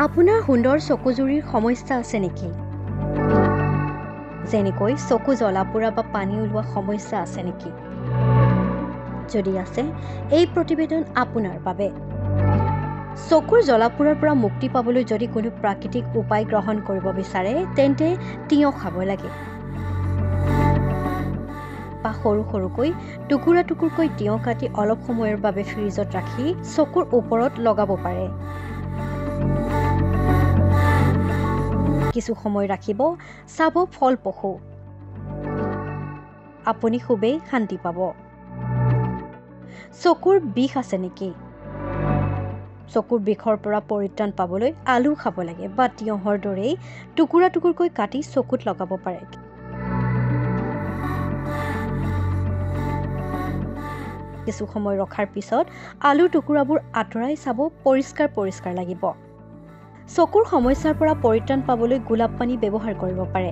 আপোনাৰ সুন্দৰ চকুজুৰিৰ সমস্যা আছে নেকি? যেনেকৈ চকু জ্বলা-পোৰা বা পানী ওলোৱা সমস্যা আছে নেকি? যদি আছে, এই প্ৰতিবেদন আপোনাৰ বাবে। চকুৰ জ্বলা-পোৰাৰ পৰা মুক্তি পাবলৈ যদি কোনো প্ৰাকৃতিক উপায় গ্ৰহণ কৰিব বিচাৰে, তেন্তে তিয়ঁহ খাব লাগে। বা সৰু সৰুকৈ টুকুৰা-টুকুৰকৈ তিয়ঁহ কাটি অলপ সময়ৰ বাবে ফ্ৰিজত ৰাখি চকুৰ ওপৰত লগাব পাৰে। কিছু সময় ৰাখিব, চাব ফলপ্ৰসূ। আপুনি খুবেই শান্তি পাব। চকুৰ বিষ আছে নেকি? চকুৰ বিষৰ পৰা পৰিত্ৰাণ পাবলৈ আলু খাব লাগে বা তিয়ঁহৰ দৰেই টুকুৰা-টুকুৰকৈ কাটি চকুত লগাব পাৰে। কিছু সময় ৰখাৰ পিছত আলুৰ টুকুৰাবোৰ আঁতৰাই চাব, পৰিষ্কাৰ লাগিব। চকুৰ সমস্যাৰ পৰা পৰিত্ৰাণ পাবলৈ গোলাপ পানী ব্যৱহাৰ কৰিব পাৰে।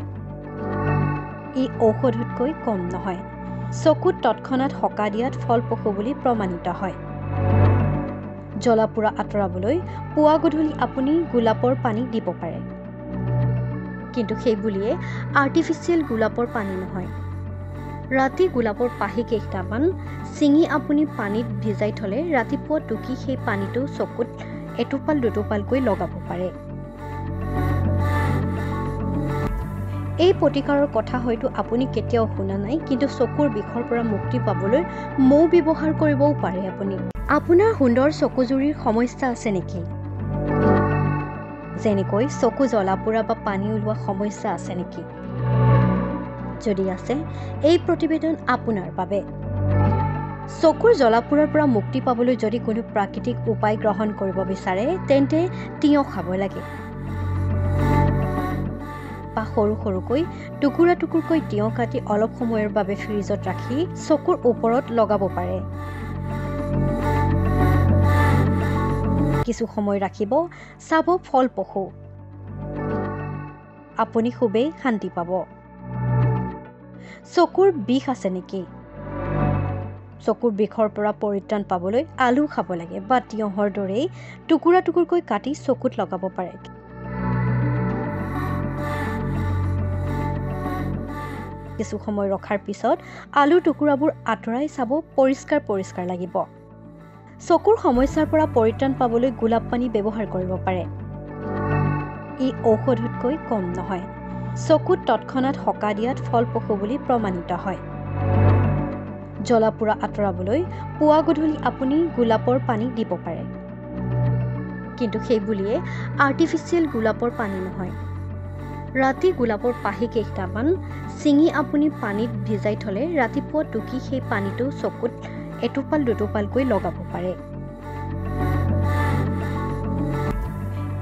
ই ঔষধতকৈ কম নহয়। চকুত তৎক্ষণাত সকাহ দিয়াত ফলপ্ৰসূ বুলি প্ৰমাণিত হয়। জ্বলা-পোৰা আঁতৰাবলৈ পুৱা গধূলি আপুনি গোলাপৰ পানী দিব পাৰে। কিন্তু সেই বুলিয়ে আৰ্টিফিচিয়েল গোলাপৰ পানী নহয়। ৰাতি গোলাপৰ পাহি কেইটামান ছিঙি আপুনি পানীত ভিজাই থলে ৰাতিপুৱা টুকি সেই পানীটো চকুত এটোপাল দুটোপালকৈ লগাব পাৰে। এই প্ৰতিকাৰৰ কথা হয়তো আপুনি কেতিয়াও শুনা নাই, কিন্তু চকুৰ বিষৰ পৰা মুক্তি পাবলৈ মৌ ব্যৱহাৰ কৰিবও পাৰে আপুনি। আপোনাৰ সুন্দৰ চকুজুৰিৰ সমস্যা আছে নেকি? যেনেকৈ চকু জ্বলা-পোৰা বা পানী ওলোৱা সমস্যা আছে নেকি? যদি আছে, এই প্ৰতিবেদন আপোনাৰ বাবে। চকুৰ জ্বলা-পোৰাৰ পৰা মুক্তি পাবলৈ যদি কোনো প্ৰাকৃতিক উপায় গ্ৰহণ কৰিব বিচাৰে, তেন্তে তিয়ঁহ খাব লাগে। বা সৰু সৰুকৈ টুকুৰা-টুকুৰকৈ তিয়ঁহ কাটি অলপ সময়ৰ বাবে ফ্ৰিজত ৰাখি চকুৰ ওপৰত লগাব পাৰে। কিছু সময় ৰাখিব, চাব ফলপ্ৰসূ। আপুনি খুবেই শান্তি পাব। চকুৰ বিষ আছে নেকি? চকুৰ বিষৰ পৰা পৰিত্ৰাণ পাবলৈ আলু খাব লাগে বা তিয়ঁহৰ দৰেই টুকুৰা-টুকুৰকৈ কাটি চকুত লগাব পাৰে। কিছু সময় ৰখাৰ পিছত আলুৰ টুকুৰাবোৰ আঁতৰাই চাব, পৰিষ্কাৰ লাগিব। চকুৰ সমস্যাৰ পৰা পৰিত্ৰাণ পাবলৈ গোলাপ পানী ব্যৱহাৰ কৰিব পাৰে। ই ঔষধতকৈ কম নহয়। চকুত তৎক্ষণাত সকাহ দিয়াত ফলপ্ৰসূ বুলি প্ৰমাণিত হয়। জ্বলা-পোৰা আঁতৰাবলৈ পুৱা গধূলি আপুনি গোলাপৰ পানী দিব পাৰে। কিন্তু সেই বুলিয়ে আৰ্টিফিচিয়েল গোলাপৰ পানী নহয়। ৰাতি গোলাপৰ পাহি কেইটামান ছিঙি আপুনি পানীত ভিজাই থলে ৰাতিপুৱা টুকি সেই পানীটো চকুত এটোপাল দুটোপালকৈ লগাব পাৰে।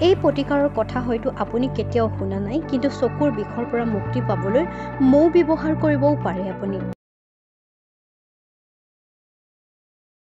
এই প্ৰতিকাৰৰ কথা হয়তো আপুনি কেতিয়াও শুনা নাই, কিন্তু চকুৰ বিষৰ পৰা মুক্তি পাবলৈ মৌ ব্যৱহাৰ কৰিবও পাৰে আপুনি।